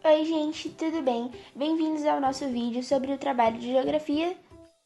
Oi gente, tudo bem? Bem-vindos ao nosso vídeo sobre o trabalho de geografia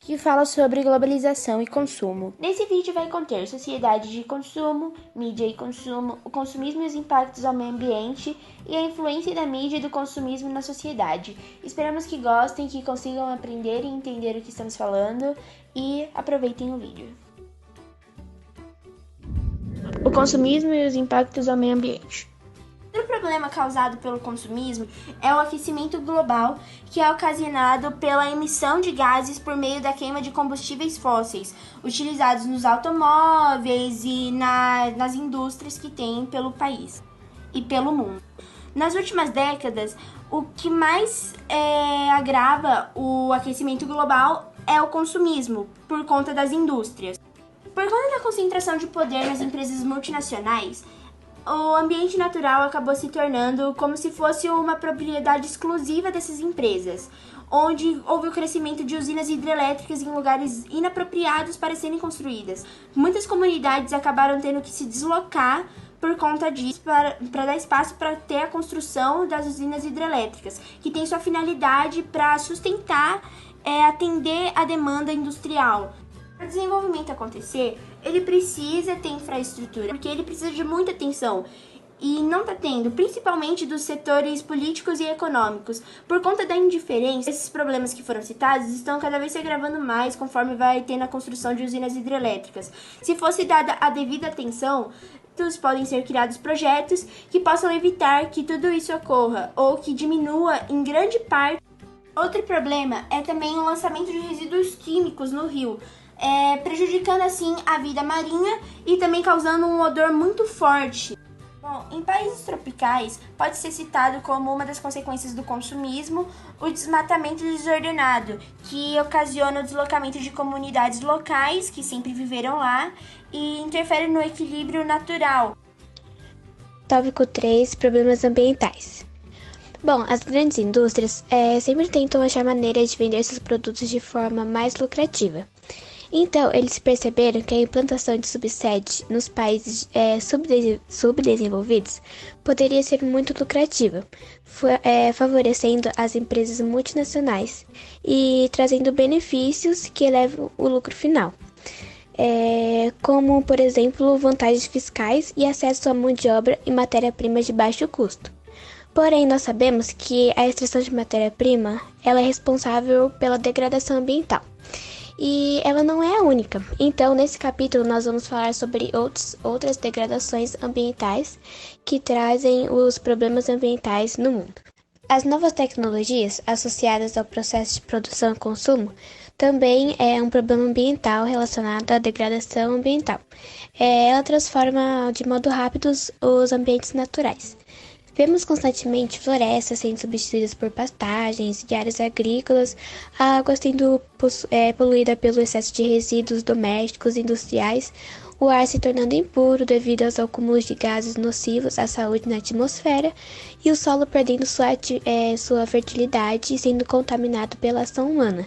que fala sobre globalização e consumo. Nesse vídeo vai conter sociedade de consumo, mídia e consumo, o consumismo e os impactos ao meio ambiente e a influência da mídia e do consumismo na sociedade. Esperamos que gostem, que consigam aprender e entender o que estamos falando e aproveitem o vídeo. O consumismo e os impactos ao meio ambiente. Outro problema causado pelo consumismo é o aquecimento global, que é ocasionado pela emissão de gases por meio da queima de combustíveis fósseis, utilizados nos automóveis e nas indústrias que tem pelo país e pelo mundo. Nas últimas décadas, o que mais agrava o aquecimento global é o consumismo, por conta das indústrias. Por conta da concentração de poder nas empresas multinacionais, o ambiente natural acabou se tornando como se fosse uma propriedade exclusiva dessas empresas, onde houve o crescimento de usinas hidrelétricas em lugares inapropriados para serem construídas. Muitas comunidades acabaram tendo que se deslocar por conta disso, para dar espaço para ter a construção das usinas hidrelétricas, que tem sua finalidade para sustentar, atender a demanda industrial. Para o desenvolvimento acontecer, ele precisa ter infraestrutura, porque ele precisa de muita atenção e não está tendo, principalmente dos setores políticos e econômicos. Por conta da indiferença, esses problemas que foram citados estão cada vez se agravando mais conforme vai tendo a construção de usinas hidrelétricas. Se fosse dada a devida atenção, podem ser criados projetos que possam evitar que tudo isso ocorra ou que diminua em grande parte. Outro problema é também o lançamento de resíduos químicos no rio, prejudicando assim a vida marinha e também causando um odor muito forte. Bom, em países tropicais, pode ser citado como uma das consequências do consumismo o desmatamento desordenado, que ocasiona o deslocamento de comunidades locais que sempre viveram lá e interfere no equilíbrio natural. Tópico 3. Problemas ambientais. Bom, as grandes indústrias sempre tentam achar maneiras de vender seus produtos de forma mais lucrativa. Então, eles perceberam que a implantação de subsede nos países subdesenvolvidos poderia ser muito lucrativa, favorecendo as empresas multinacionais e trazendo benefícios que elevam o lucro final, como, por exemplo, vantagens fiscais e acesso à mão de obra e matéria-prima de baixo custo. Porém, nós sabemos que a extração de matéria-prima ela é responsável pela degradação ambiental. E ela não é a única. Então, nesse capítulo, nós vamos falar sobre outras degradações ambientais que trazem os problemas ambientais no mundo. As novas tecnologias associadas ao processo de produção e consumo também é um problema ambiental relacionado à degradação ambiental. Ela transforma de modo rápido os ambientes naturais. Vemos constantemente florestas sendo substituídas por pastagens e áreas agrícolas, a água sendo poluída pelo excesso de resíduos domésticos e industriais, o ar se tornando impuro devido aos acúmulos de gases nocivos à saúde na atmosfera e o solo perdendo sua fertilidade e sendo contaminado pela ação humana.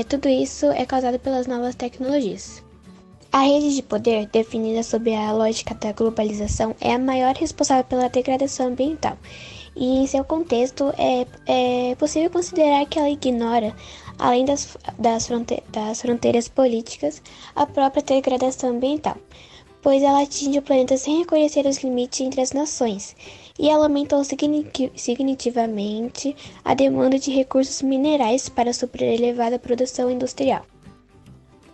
Tudo isso é causado pelas novas tecnologias. A rede de poder, definida sob a lógica da globalização, é a maior responsável pela degradação ambiental. E em seu contexto, é possível considerar que ela ignora, além das fronteiras políticas, a própria degradação ambiental, pois ela atinge o planeta sem reconhecer os limites entre as nações, e ela aumentou significativamente a demanda de recursos minerais para suprir a elevada produção industrial.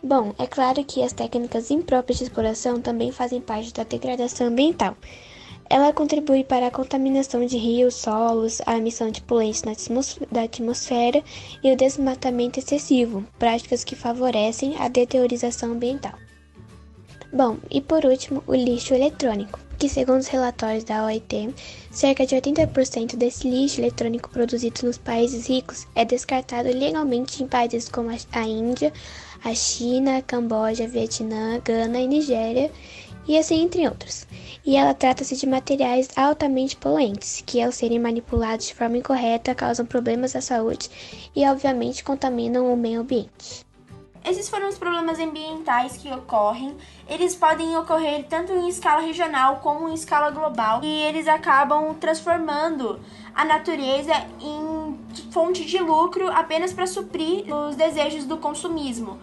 Bom, é claro que as técnicas impróprias de exploração também fazem parte da degradação ambiental. Ela contribui para a contaminação de rios, solos, a emissão de poluentes da atmosfera e o desmatamento excessivo, práticas que favorecem a deteriorização ambiental. Bom, e por último, o lixo eletrônico, que segundo os relatórios da OIT, cerca de 80% desse lixo eletrônico produzido nos países ricos é descartado ilegalmente em países como a Índia, a China, Camboja, Vietnã, Gana e Nigéria, e assim entre outros. E ela trata-se de materiais altamente poluentes, que ao serem manipulados de forma incorreta causam problemas à saúde e obviamente contaminam o meio ambiente. Esses foram os problemas ambientais que ocorrem. Eles podem ocorrer tanto em escala regional como em escala global e eles acabam transformando a natureza em fonte de lucro apenas para suprir os desejos do consumismo.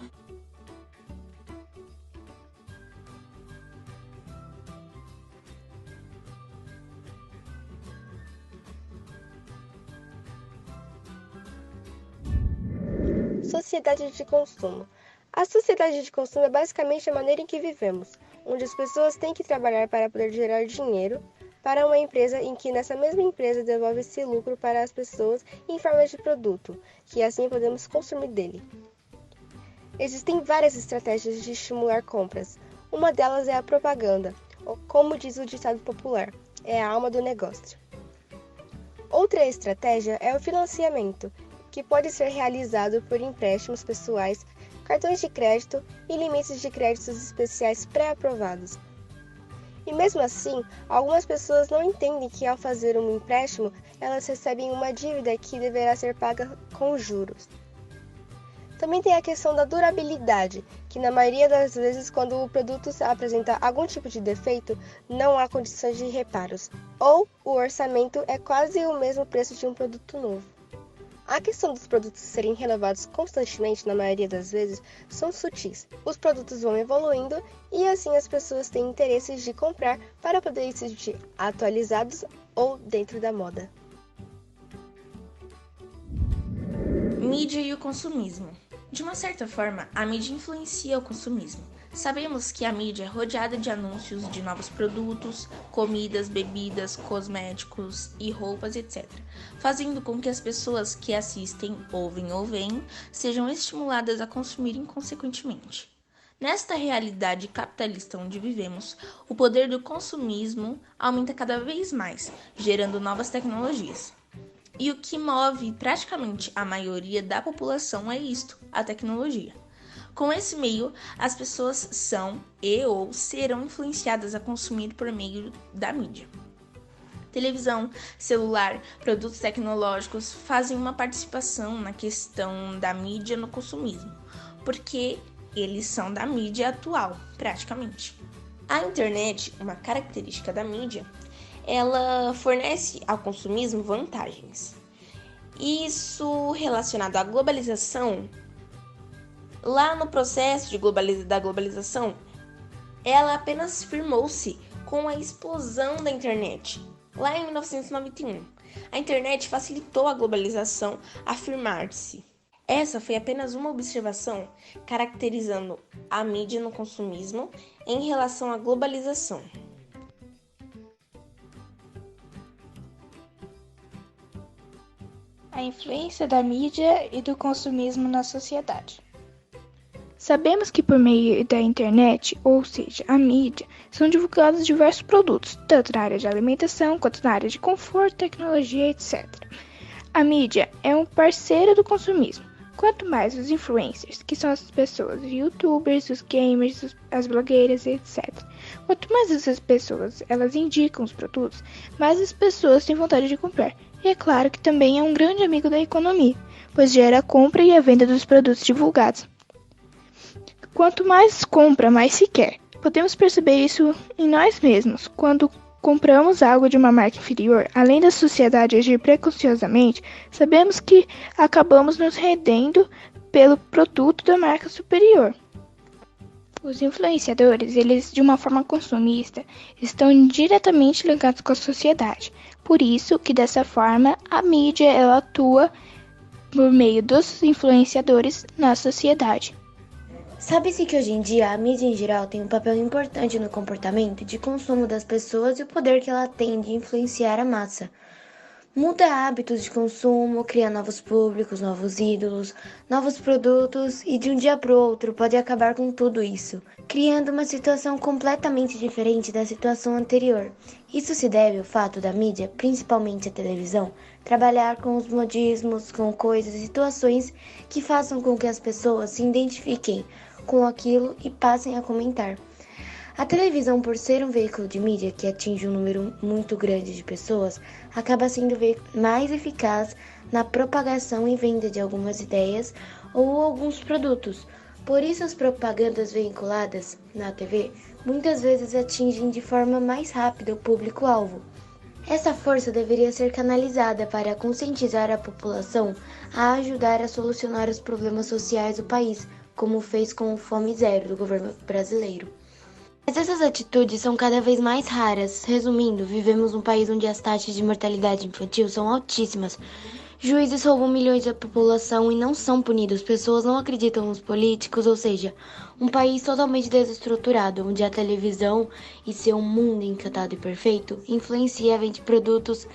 Sociedade de consumo. A sociedade de consumo é basicamente a maneira em que vivemos, onde as pessoas têm que trabalhar para poder gerar dinheiro para uma empresa em que nessa mesma empresa devolve esse lucro para as pessoas em forma de produto, que assim podemos consumir dele. Existem várias estratégias de estimular compras. Uma delas é a propaganda, ou como diz o ditado popular, é a alma do negócio. Outra estratégia é o financiamento, que pode ser realizado por empréstimos pessoais, cartões de crédito e limites de créditos especiais pré-aprovados. E mesmo assim, algumas pessoas não entendem que ao fazer um empréstimo, elas recebem uma dívida que deverá ser paga com juros. Também tem a questão da durabilidade, que na maioria das vezes quando o produto apresenta algum tipo de defeito, não há condições de reparos, ou o orçamento é quase o mesmo preço de um produto novo. A questão dos produtos serem renovados constantemente, na maioria das vezes, são sutis. Os produtos vão evoluindo e assim as pessoas têm interesse de comprar para poderem se sentir atualizados ou dentro da moda. Mídia e o consumismo. De uma certa forma, a mídia influencia o consumismo. Sabemos que a mídia é rodeada de anúncios de novos produtos, comidas, bebidas, cosméticos e roupas, etc., fazendo com que as pessoas que assistem, ouvem ou veem sejam estimuladas a consumirem consequentemente. Nesta realidade capitalista onde vivemos, o poder do consumismo aumenta cada vez mais, gerando novas tecnologias. E o que move praticamente a maioria da população é isto, a tecnologia. Com esse meio, as pessoas são ou serão influenciadas a consumir por meio da mídia. Televisão, celular, produtos tecnológicos fazem uma participação na questão da mídia no consumismo, porque eles são da mídia atual, praticamente. A internet, uma característica da mídia, ela fornece ao consumismo vantagens. Isso relacionado à globalização. Lá no processo da globalização, ela apenas firmou-se com a explosão da internet, lá em 1991. A internet facilitou a globalização a firmar-se. Essa foi apenas uma observação caracterizando a mídia no consumismo em relação à globalização. A influência da mídia e do consumismo na sociedade. Sabemos que por meio da internet, ou seja, a mídia, são divulgados diversos produtos, tanto na área de alimentação quanto na área de conforto, tecnologia, etc. A mídia é um parceiro do consumismo. Quanto mais os influencers, que são as pessoas, os youtubers, os gamers, as blogueiras, etc. Quanto mais essas pessoas elas indicam os produtos, mais as pessoas têm vontade de comprar. E é claro que também é um grande amigo da economia, pois gera a compra e a venda dos produtos divulgados. Quanto mais compra, mais se quer. Podemos perceber isso em nós mesmos. Quando compramos algo de uma marca inferior, além da sociedade agir preconceituosamente, sabemos que acabamos nos rendendo pelo produto da marca superior. Os influenciadores, eles de uma forma consumista, estão diretamente ligados com a sociedade. Por isso que dessa forma a mídia ela atua por meio dos influenciadores na sociedade. Sabe-se que hoje em dia a mídia em geral tem um papel importante no comportamento de consumo das pessoas e o poder que ela tem de influenciar a massa. Muda hábitos de consumo, cria novos públicos, novos ídolos, novos produtos e de um dia para o outro pode acabar com tudo isso, criando uma situação completamente diferente da situação anterior. Isso se deve ao fato da mídia, principalmente a televisão, trabalhar com os modismos, com coisas e situações que façam com que as pessoas se identifiquem com aquilo e passem a comentar. A televisão, por ser um veículo de mídia que atinge um número muito grande de pessoas, acaba sendo mais eficaz na propagação e venda de algumas ideias ou alguns produtos. Por isso, as propagandas veiculadas na TV muitas vezes atingem de forma mais rápida o público-alvo. Essa força deveria ser canalizada para conscientizar a população a ajudar a solucionar os problemas sociais do país, como fez com o Fome Zero do governo brasileiro. Mas essas atitudes são cada vez mais raras. Resumindo, vivemos um país onde as taxas de mortalidade infantil são altíssimas. Juízes roubam milhões da população e não são punidos. Pessoas não acreditam nos políticos, ou seja, um país totalmente desestruturado, onde a televisão e seu mundo encantado e perfeito influencia, vende produtos,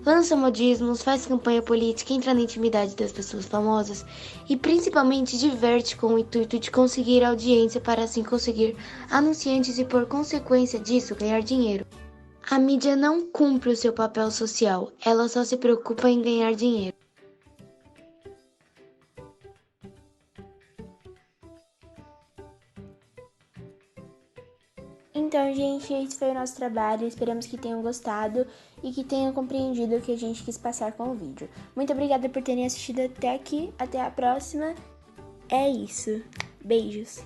lança modismos, faz campanha política, entra na intimidade das pessoas famosas e principalmente diverte com o intuito de conseguir audiência para assim conseguir anunciantes e por consequência disso ganhar dinheiro. A mídia não cumpre o seu papel social, ela só se preocupa em ganhar dinheiro. Então, gente, esse foi o nosso trabalho. Esperamos que tenham gostado e que tenham compreendido o que a gente quis passar com o vídeo. Muito obrigada por terem assistido até aqui. Até a próxima. É isso. Beijos.